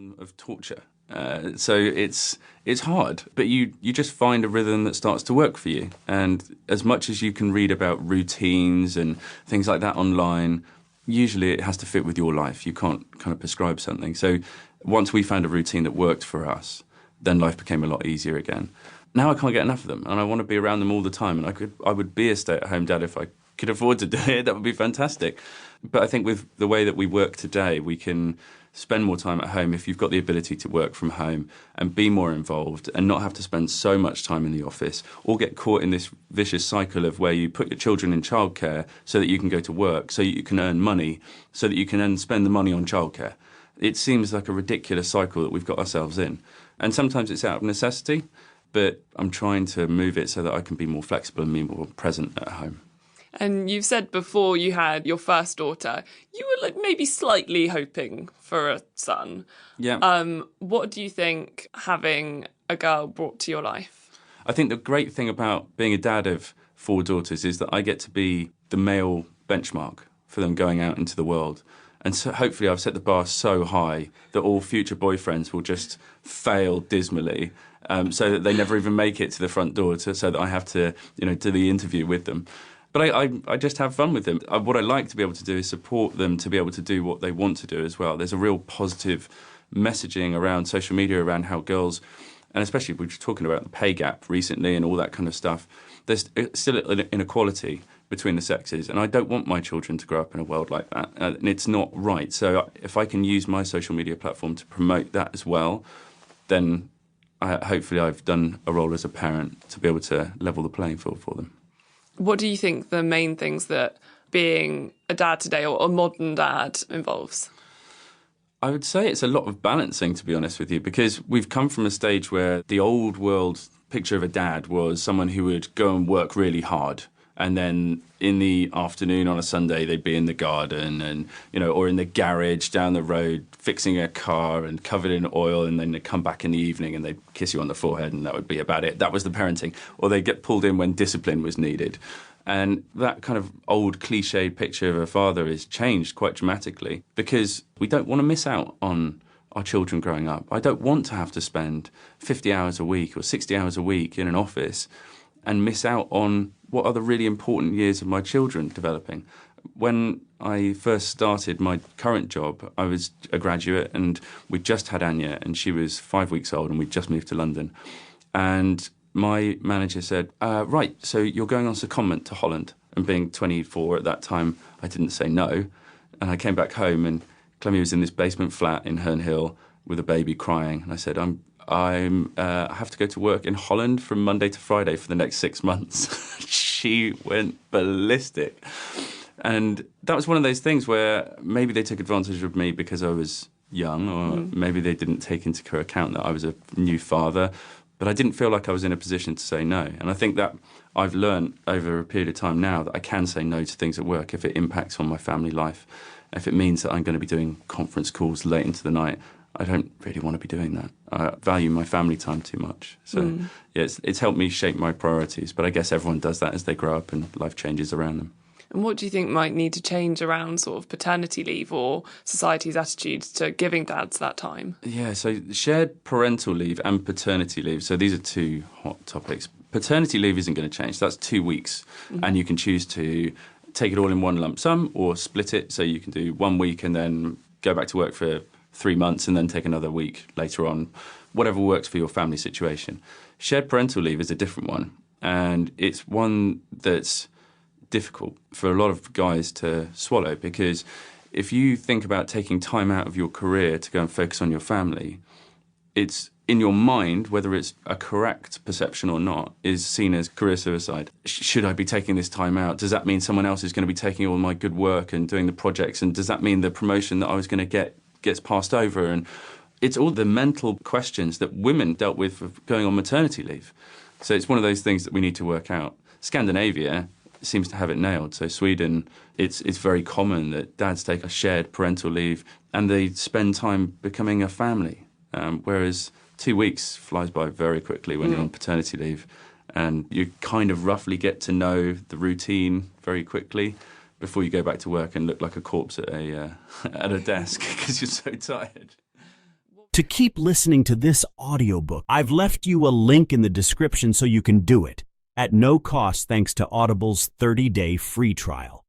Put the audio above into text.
form of torture. So it's hard, but you just find a rhythm that starts to work for you. And as much as you can read about routines and things like that online, usually it has to fit with your life. You can't kind of prescribe something. So once we found a routine that worked for us, then life became a lot easier again. Now I can't get enough of them, and I want to be around them all the time. And I would be a stay-at-home dad if I could afford to do it. That would be fantastic. But I think with the way that we work today, we can spend more time at home if you've got the ability to work from home and be more involved and not have to spend so much time in the office or get caught in this vicious cycle of where you put your children in childcare so that you can go to work, so you can earn money, so that you can then spend the money on childcare. It seems like a ridiculous cycle that we've got ourselves in. And sometimes it's out of necessity, but I'm trying to move it so that I can be more flexible and be more present at home. And you've said before you had your first daughter, you were like maybe slightly hoping for a son. Yeah. What do you think having a girl brought to your life? I think the great thing about being a dad of 4 daughters is that I get to be the male benchmark for them going out into the world. And so hopefully I've set the bar so high that all future boyfriends will just fail dismally, so that they never even make it to the front door, so that I have to, do the interview with them. But I just have fun with them. What I like to be able to do is support them to be able to do what they want to do as well. There's a real positive messaging around social media around how girls, and especially we were talking about the pay gap recently and all that kind of stuff, there's still an inequality between the sexes, and I don't want my children to grow up in a world like that, and it's not right. So if I can use my social media platform to promote that as well, then hopefully I've done a role as a parent to be able to level the playing field for them. What do you think the main things that being a dad today or a modern dad involves? I would say it's a lot of balancing, to be honest with you, because we've come from a stage where the old world picture of a dad was someone who would go and work really hard. And then in the afternoon on a Sunday, they'd be in the garden and, or in the garage down the road fixing a car and covered in oil. And then they'd come back in the evening and they'd kiss you on the forehead, and that would be about it. That was the parenting. Or they'd get pulled in when discipline was needed. And that kind of old cliched picture of a father is changed quite dramatically because we don't want to miss out on our children growing up. I don't want to have to spend 50 hours a week or 60 hours a week in an office and miss out on what are the really important years of my children developing. When I first started my current job, I was a graduate and we just had Anya and she was 5 weeks old and we just moved to London. And my manager said, right, so you're going on secondment to Holland. And being 24 at that time, I didn't say no. And I came back home and Clemmy was in this basement flat in Herne Hill with a baby crying. And I said, I have to go to work in Holland from Monday to Friday for the next 6 months. She went ballistic. And that was one of those things where maybe they took advantage of me because I was young, or maybe they didn't take into account that I was a new father. But I didn't feel like I was in a position to say no. And I think that I've learned over a period of time now that I can say no to things at work if it impacts on my family life. If it means that I'm going to be doing conference calls late into the night, I don't really want to be doing that. I value my family time too much. So yeah, it's helped me shape my priorities. But I guess everyone does that as they grow up and life changes around them. And what do you think might need to change around sort of paternity leave or society's attitudes to giving dads that time? Yeah, so shared parental leave and paternity leave. So these are two hot topics. Paternity leave isn't going to change. That's 2 weeks. And you can choose to take it all in one lump sum or split it. So you can do 1 week and then go back to work for 3 months and then take another week later on, whatever works for your family situation. Shared parental leave is a different one. And it's one that's difficult for a lot of guys to swallow, because if you think about taking time out of your career to go and focus on your family, it's in your mind, whether it's a correct perception or not, is seen as career suicide. Should I be taking this time out? Does that mean someone else is going to be taking all my good work and doing the projects? And does that mean the promotion that I was going to get gets passed over? And it's all the mental questions that women dealt with for going on maternity leave. So it's one of those things that we need to work out. Scandinavia seems to have it nailed. So Sweden, it's very common that dads take a shared parental leave and they spend time becoming a family, whereas 2 weeks flies by very quickly when you're on paternity leave, and you kind of roughly get to know the routine very quickly before you go back to work and look like a corpse at a desk because you're so tired. To keep listening to this audiobook, I've left you a link in the description so you can do it, at no cost thanks to Audible's 30-day free trial.